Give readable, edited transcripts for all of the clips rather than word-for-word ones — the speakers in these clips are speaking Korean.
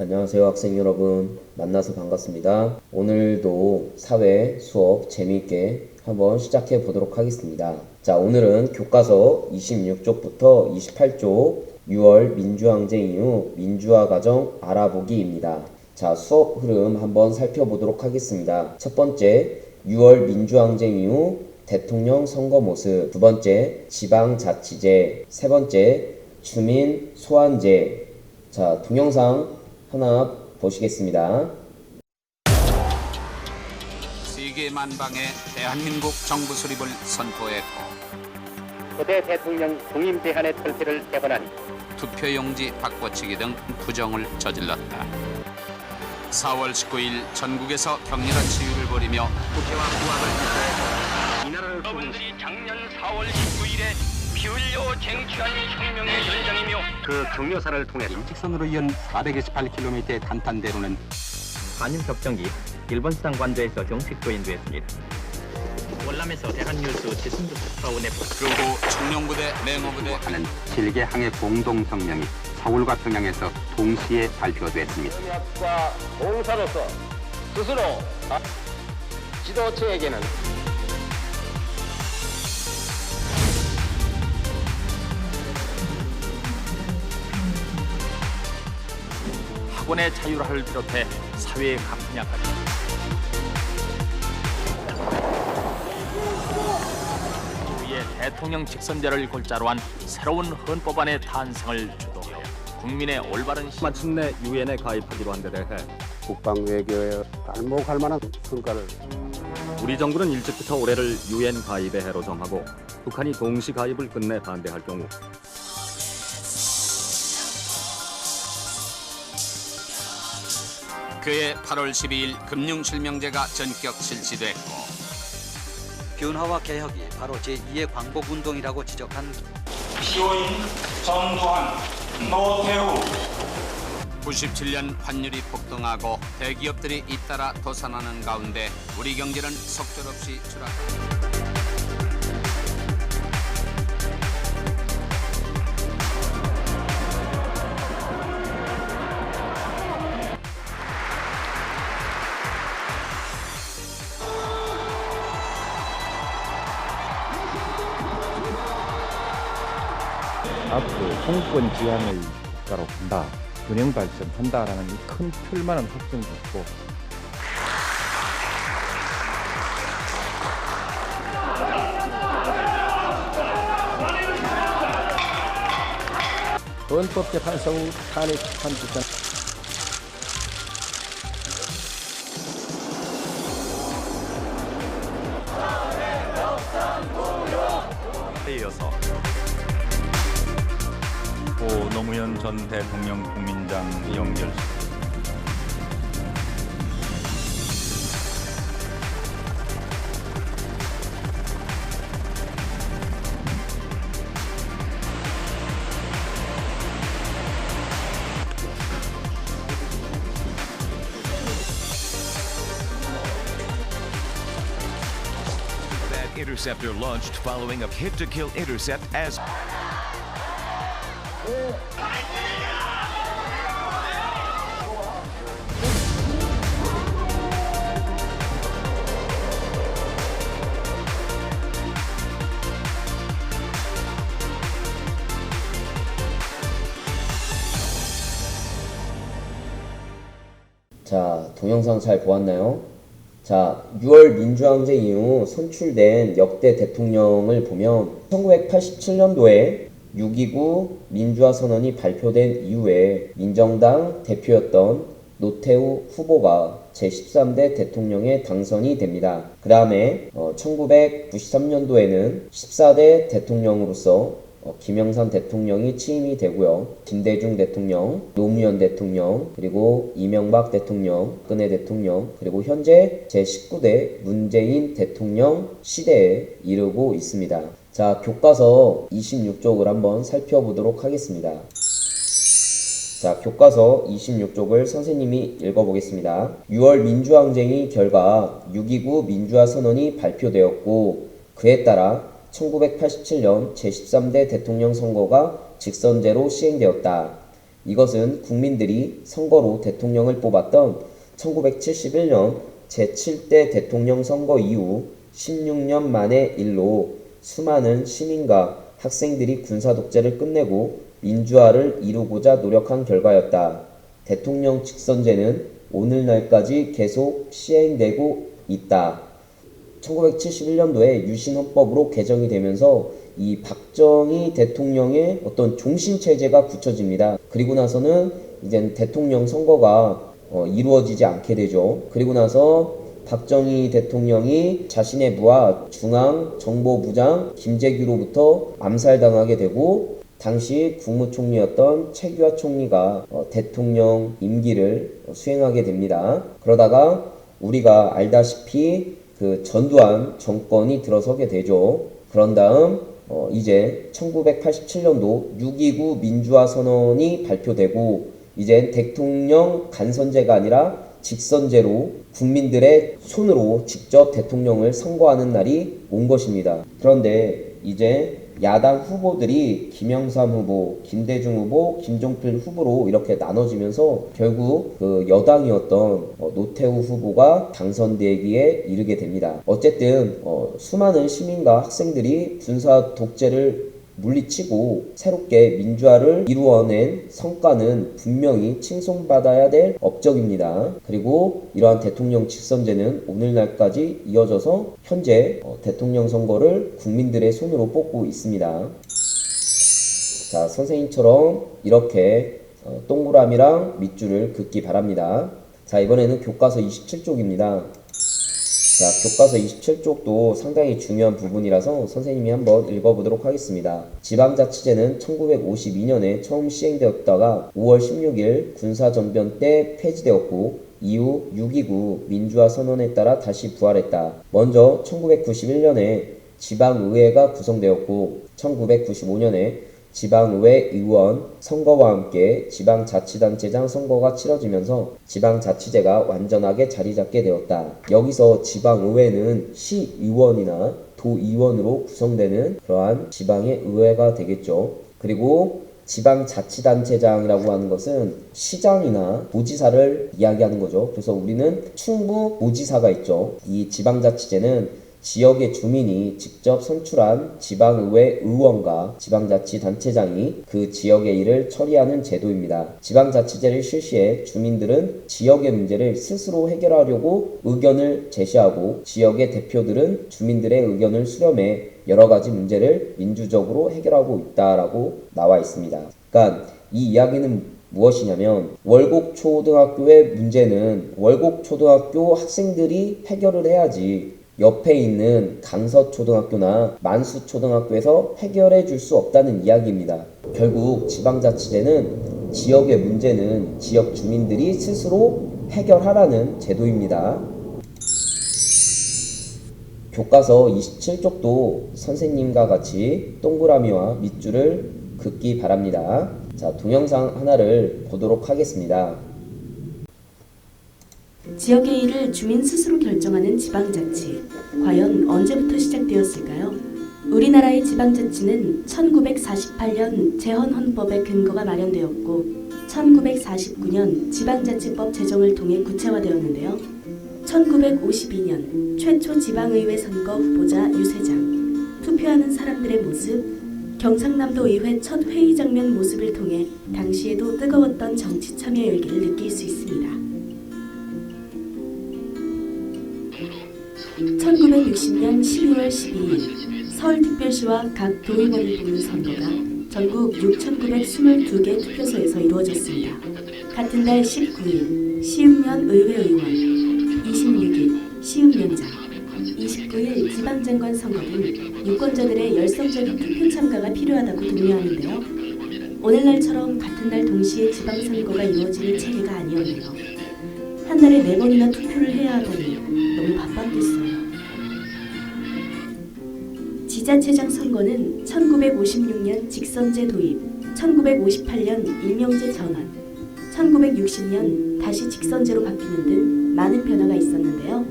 안녕하세요 학생 여러분, 만나서 반갑습니다. 오늘도 사회 수업 재미있게 한번 시작해 보도록 하겠습니다. 자, 오늘은 교과서 26쪽부터 28쪽 6월 민주항쟁 이후 민주화 과정 알아보기입니다. 자, 수업 흐름 한번 살펴보도록 하겠습니다. 첫 번째, 6월 민주항쟁 이후 대통령 선거 모습. 두 번째, 지방자치제. 세 번째, 주민 소환제. 자, 동영상 하나 보시겠습니다. 세계 만방에 대한민국 정부 수립을 선포했고 거대 대통령 공임 제한의 철폐를 개헌하니 투표용지 바꿔치기 등 부정을 저질렀다. 4월 19일 전국에서 격렬한 시위를 벌이며 국회와 부하를 이 나라를 여러분들이 작년 4월 19일에 피 흘려 쟁취한 혁명의 연장이며 그 경려사를 통해 직선으로 이은 428km의 단탄대로는 한일 협정이 일본 수당 관저에서 정식 도입됐습니다. 월남에서 대한뉴스 지승주 특파원의 그리고 청룡부대, 맹호부대 하는 7개 항의 공동성명이 서울과 평양에서 동시에 발표됐습니다. 협약과 봉사로서 스스로 지도체에게는 학원의 자율화를 비롯해 사회의 각 분야까지 위에 대통령 직선제를 골자로 한 새로운 헌법안의 탄생을 주도하여 국민의 올바른 마침내 유엔에 가입하기로 한 데 대해 국방 외교에 알목할 만한 성과를 우리 정부는 일찍부터 올해를 유엔 가입의 해로 정하고 북한이 동시 가입을 끝내 반대할 경우 그해 8월 12일 금융실명제가 전격 실시됐고 변화와 개혁이 바로 제2의 광복운동이라고 지적한 시호인 전두환, 노태우 97년 환율이 폭등하고 대기업들이 잇따라 도산하는 가운데 우리 경제는 속절없이 추락했다. 앞으로 통권 지향을 국가로 한다, 균형 발전한다라는 이 큰 틀만은 확정됐고, 헌법재판소 탄핵 판決장 이어서 고 노무현 전 대통령 국민장 연결. That interceptor launched following a hit-to-kill intercept as 자, 동영상 잘 보았나요? 자, 6월 민주항쟁 이후 선출된 역대 대통령을 보면 1987년도에 6.29 민주화 선언이 발표된 이후에 민정당 대표였던 노태우 후보가 제13대 대통령에 당선이 됩니다. 그 다음에 1993년도에는 14대 대통령으로서 김영삼 대통령이 취임이 되고요. 김대중 대통령, 노무현 대통령, 그리고 이명박 대통령, 박근혜 대통령, 그리고 현재 제19대 문재인 대통령 시대에 이르고 있습니다. 자, 교과서 26쪽을 한번 살펴보도록 하겠습니다. 자, 교과서 26쪽을 선생님이 읽어보겠습니다. 6월 민주항쟁의 결과 6.29 민주화 선언이 발표되었고 그에 따라 1987년 제13대 대통령 선거가 직선제로 시행되었다. 이것은 국민들이 선거로 대통령을 뽑았던 1971년 제7대 대통령 선거 이후 16년 만의 일로 수많은 시민과 학생들이 군사 독재를 끝내고 민주화를 이루고자 노력한 결과였다. 대통령 직선제는 오늘날까지 계속 시행되고 있다. 1971년도에 유신헌법으로 개정이 되면서 이 박정희 대통령의 어떤 종신체제가 굳혀집니다. 그리고 나서는 이제 대통령 선거가 이루어지지 않게 되죠. 그리고 나서 박정희 대통령이 자신의 부하 중앙정보부장 김재규로부터 암살당하게 되고 당시 국무총리였던 최규하 총리가 대통령 임기를 수행하게 됩니다. 그러다가 우리가 알다시피 그 전두환 정권이 들어서게 되죠. 그런 다음 이제 1987년도 6.29 민주화 선언이 발표되고 이제 대통령 간선제가 아니라 직선제로 국민들의 손으로 직접 대통령을 선거하는 날이 온 것입니다. 그런데 이제 야당 후보들이 김영삼 후보, 김대중 후보, 김종필 후보로 이렇게 나눠지면서 결국 그 여당이었던 노태우 후보가 당선되기에 이르게 됩니다. 어쨌든 수많은 시민과 학생들이 군사 독재를 물리치고 새롭게 민주화를 이루어낸 성과는 분명히 칭송받아야 될 업적입니다. 그리고 이러한 대통령 직선제는 오늘날까지 이어져서 현재 대통령 선거를 국민들의 손으로 뽑고 있습니다. 자, 선생님처럼 이렇게 동그라미랑 밑줄을 긋기 바랍니다. 자, 이번에는 교과서 27쪽입니다. 자, 교과서 27쪽도 상당히 중요한 부분이라서 선생님이 한번 읽어보도록 하겠습니다. 지방자치제는 1952년에 처음 시행되었다가 5월 16일 군사정변 때 폐지되었고 이후 6.29 민주화 선언에 따라 다시 부활했다. 먼저 1991년에 지방의회가 구성되었고 1995년에 지방의회 의원 선거와 함께 지방자치단체장 선거가 치러지면서 지방자치제가 완전하게 자리잡게 되었다. 여기서 지방의회는 시의원이나 도의원으로 구성되는 그러한 지방의 의회가 되겠죠. 그리고 지방자치단체장이라고 하는 것은 시장이나 도지사를 이야기하는 거죠. 그래서 우리는 충북도지사가 있죠. 이 지방자치제는 지역의 주민이 직접 선출한 지방의회 의원과 지방자치단체장이 그 지역의 일을 처리하는 제도입니다. 지방자치제를 실시해 주민들은 지역의 문제를 스스로 해결하려고 의견을 제시하고 지역의 대표들은 주민들의 의견을 수렴해 여러 가지 문제를 민주적으로 해결하고 있다라고 나와 있습니다. 그러니까 이 이야기는 무엇이냐면 월곡초등학교의 문제는 월곡초등학교 학생들이 해결을 해야지 옆에 있는 강서초등학교나 만수초등학교에서 해결해 줄 수 없다는 이야기입니다. 결국 지방자치제는 지역의 문제는 지역 주민들이 스스로 해결하라는 제도입니다. 교과서 27쪽도 선생님과 같이 동그라미와 밑줄을 긋기 바랍니다. 자, 동영상 하나를 보도록 하겠습니다. 지역의 일을 주민 스스로 결정하는 지방자치. 과연 언제부터 시작되었을까요? 우리나라의 지방자치는 1948년 제헌헌법의 근거가 마련되었고 1949년 지방자치법 제정을 통해 구체화되었는데요. 1952년 최초 지방의회 선거 후보자 유세장, 투표하는 사람들의 모습, 경상남도 의회 첫 회의 장면 모습을 통해 당시에도 뜨거웠던 정치 참여 열기를 느낄 수 있습니다. 1960년 12월 12일 서울특별시와 각 도의원을 뽑는 선거가 전국 6,922개 투표소에서 이루어졌습니다. 같은 달 19일 시읍면 의회의원, 26일 시읍면장, 29일 지방장관 선거 등 유권자들의 열성적인 투표 참가가 필요하다고 독려하는데요. 오늘날처럼 같은 날 동시에 지방선거가 이루어지는 체계가 아니었네요. 한 달에 4번이나 투표를 해야 하다니 너무 바빴겠어요. 지자체장 선거는 1956년 직선제 도입, 1958년 일명제 전환, 1960년 다시 직선제로 바뀌는 등 많은 변화가 있었는데요.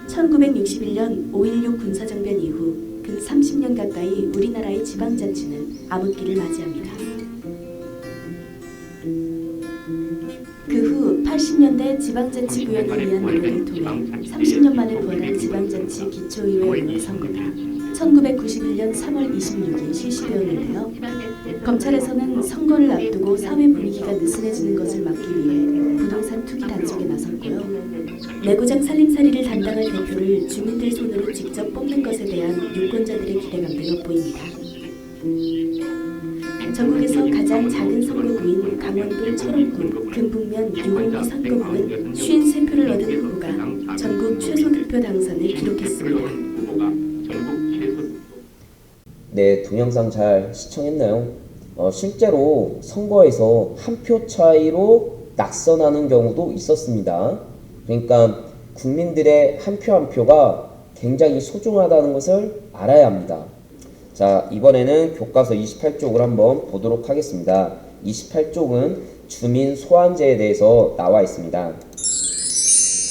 1961년 5.16 군사정변 이후 근 30년 가까이 우리나라의 지방자치는 암흑기를 맞이합니다. 1980년대 지방자치구역을 위한 노력을 통해 30년 만에 부활한 지방자치 기초의회 의원 선거가 1991년 3월 26일 실시되었는데요. 검찰에서는 선거를 앞두고 사회 분위기가 느슨해지는 것을 막기 위해 부동산 투기 단속에 나섰고요. 내구장 살림살이를 담당할 대표를 주민들 손으로 직접 뽑는 것에 대한 유권자들의 기대감도 엿보입니다. 전국에서 가장 작은 선거구인 강원도 철원군 금북면 유곡리 선거구는 53표를 얻은 후보가 전국 최소 득표 당선을 기록했습니다. 네, 동영상 잘 시청했나요? 실제로 선거에서 한 표 차이로 낙선하는 경우도 있었습니다. 그러니까 국민들의 한 표 한 표가 굉장히 소중하다는 것을 알아야 합니다. 자, 이번에는 교과서 28쪽을 한번 보도록 하겠습니다. 28쪽은 주민 소환제에 대해서 나와 있습니다.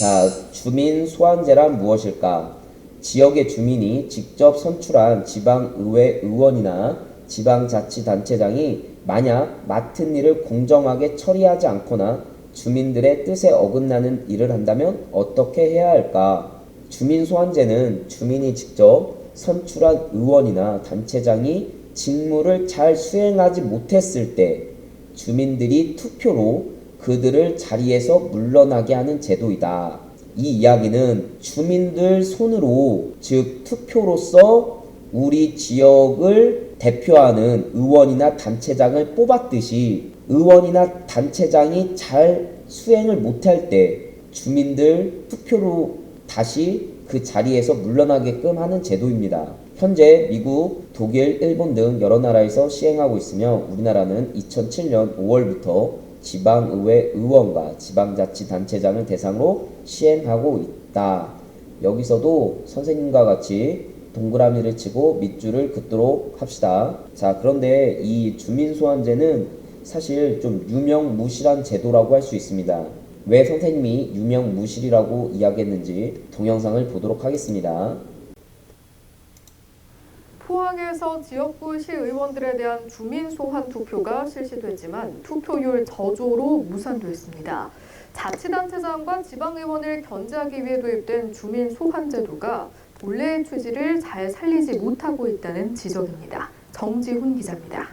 자, 주민 소환제란 무엇일까? 지역의 주민이 직접 선출한 지방의회 의원이나 지방자치단체장이 만약 맡은 일을 공정하게 처리하지 않거나 주민들의 뜻에 어긋나는 일을 한다면 어떻게 해야 할까? 주민 소환제는 주민이 직접 선출한 의원이나 단체장이 직무를 잘 수행하지 못했을 때 주민들이 투표로 그들을 자리에서 물러나게 하는 제도이다. 이 이야기는 주민들 손으로, 즉 투표로서 우리 지역을 대표하는 의원이나 단체장을 뽑았듯이 의원이나 단체장이 잘 수행을 못할 때 주민들 투표로 다시 그 자리에서 물러나게끔 하는 제도입니다. 현재 미국, 독일, 일본 등 여러 나라에서 시행하고 있으며 우리나라는 2007년 5월부터 지방의회 의원과 지방자치단체장을 대상으로 시행하고 있다. 여기서도 선생님과 같이 동그라미를 치고 밑줄을 긋도록 합시다. 자, 그런데 이 주민소환제는 사실 좀 유명무실한 제도라고 할 수 있습니다. 왜 선생님이 유명무실이라고 이야기했는지 동영상을 보도록 하겠습니다. 포항에서 지역구 시의원들에 대한 주민 소환 투표가 실시됐지만 투표율 저조로 무산됐습니다. 자치단체장과 지방의원을 견제하기 위해 도입된 주민 소환 제도가 본래의 취지를 잘 살리지 못하고 있다는 지적입니다. 정지훈 기자입니다.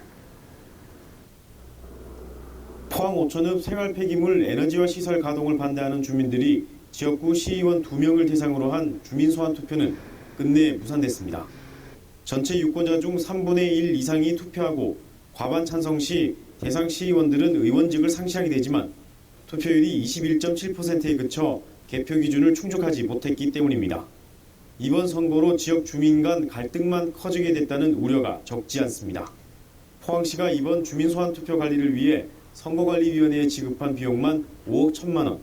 포항 오천읍 생활 폐기물 에너지화 시설 가동을 반대하는 주민들이 지역구 시의원 2명을 대상으로 한 주민 소환 투표는 끝내 무산됐습니다. 전체 유권자 중 3분의 1 이상이 투표하고 과반 찬성 시 대상 시의원들은 의원직을 상실하게 되지만 투표율이 21.7%에 그쳐 개표 기준을 충족하지 못했기 때문입니다. 이번 선거로 지역 주민 간 갈등만 커지게 됐다는 우려가 적지 않습니다. 포항시가 이번 주민 소환 투표 관리를 위해 선거관리위원회에 지급한 비용만 5억 1천만 원.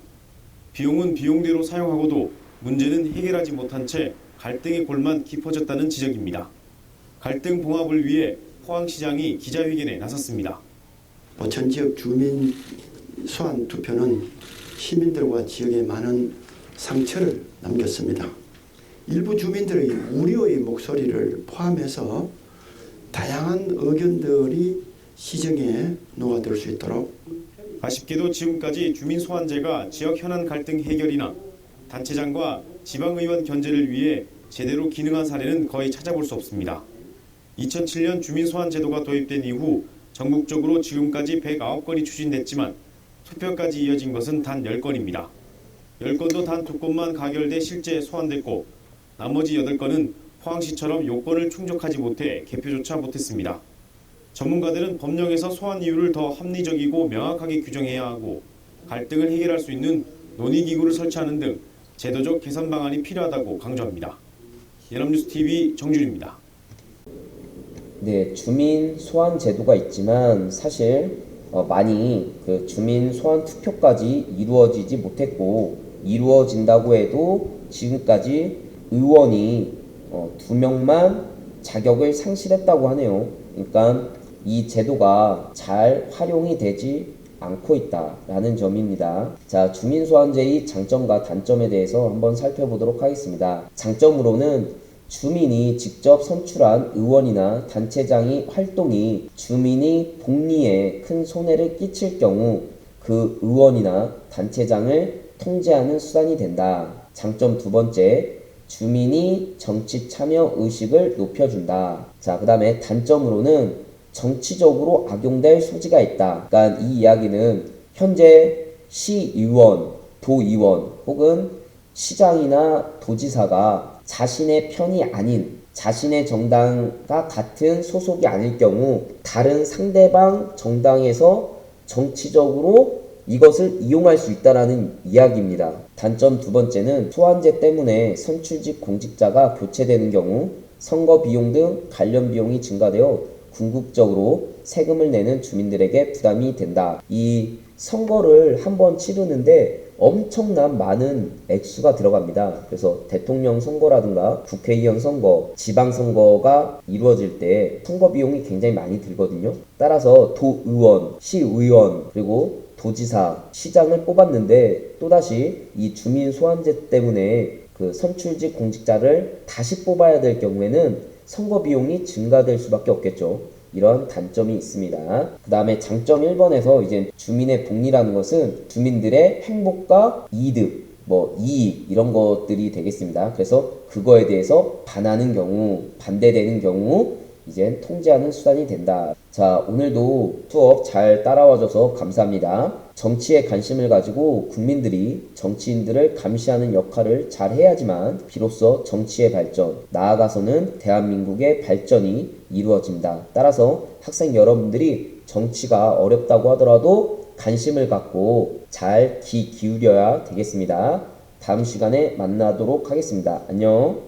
비용은 비용대로 사용하고도 문제는 해결하지 못한 채 갈등의 골만 깊어졌다는 지적입니다. 갈등 봉합을 위해 포항시장이 기자회견에 나섰습니다. 오천 지역 주민 소환 투표는 시민들과 지역에 많은 상처를 남겼습니다. 일부 주민들의 우려의 목소리를 포함해서 다양한 의견들이 시정에 녹아들 수 있도록. 아쉽게도 지금까지 주민 소환제가 지역 현안 갈등 해결이나 단체장과 지방의원 견제를 위해 제대로 기능한 사례는 거의 찾아볼 수 없습니다. 2007년 주민 소환 제도가 도입된 이후 전국적으로 지금까지 109건이 추진됐지만 투표까지 이어진 것은 단 10건입니다. 10건도 단 2건만 가결돼 실제 소환됐고 나머지 8건은 포항시처럼 요건을 충족하지 못해 개표조차 못했습니다. 전문가들은 법령에서 소환 이유를 더 합리적이고 명확하게 규정해야 하고 갈등을 해결할 수 있는 논의기구를 설치하는 등 제도적 개선 방안이 필요하다고 강조합니다. 연합뉴스TV 정준입니다. 네, 주민 소환 제도가 있지만 사실 많이 그 주민 소환 투표까지 이루어지지 못했고 이루어진다고 해도 지금까지 의원이 2명만 자격을 상실했다고 하네요. 그러니까 이 제도가 잘 활용이 되지 않고 있다라는 점입니다. 자, 주민소환제의 장점과 단점에 대해서 한번 살펴보도록 하겠습니다. 장점으로는 주민이 직접 선출한 의원이나 단체장의 활동이 주민의 복리에 큰 손해를 끼칠 경우 그 의원이나 단체장을 통제하는 수단이 된다. 장점 두 번째, 주민이 정치 참여 의식을 높여준다. 자, 그 다음에 단점으로는 정치적으로 악용될 소지가 있다. 그러니까 이 이야기는 현재 시의원, 도의원 혹은 시장이나 도지사가 자신의 편이 아닌 자신의 정당과 같은 소속이 아닐 경우 다른 상대방 정당에서 정치적으로 이것을 이용할 수 있다는 이야기입니다. 단점 두 번째는 소환제 때문에 선출직 공직자가 교체되는 경우 선거 비용 등 관련 비용이 증가되어 궁극적으로 세금을 내는 주민들에게 부담이 된다. 이 선거를 한번 치르는데 엄청난 많은 액수가 들어갑니다. 그래서 대통령 선거라든가 국회의원 선거, 지방선거가 이루어질 때 선거 비용이 굉장히 많이 들거든요. 따라서 도의원, 시의원, 그리고 도지사, 시장을 뽑았는데 또다시 이 주민 소환제 때문에 그 선출직 공직자를 다시 뽑아야 될 경우에는 선거 비용이 증가될 수밖에 없겠죠. 이런 단점이 있습니다. 그 다음에 장점 1번에서 이제 주민의 복리라는 것은 주민들의 행복과 이득, 이익 이런 것들이 되겠습니다. 그래서 그거에 대해서 반하는 경우, 반대되는 경우 이제 통제하는 수단이 된다. 자, 오늘도 수업 잘 따라와줘서 감사합니다. 정치에 관심을 가지고 국민들이 정치인들을 감시하는 역할을 잘 해야지만 비로소 정치의 발전, 나아가서는 대한민국의 발전이 이루어진다. 따라서 학생 여러분들이 정치가 어렵다고 하더라도 관심을 갖고 잘 기울여야 되겠습니다. 다음 시간에 만나도록 하겠습니다. 안녕.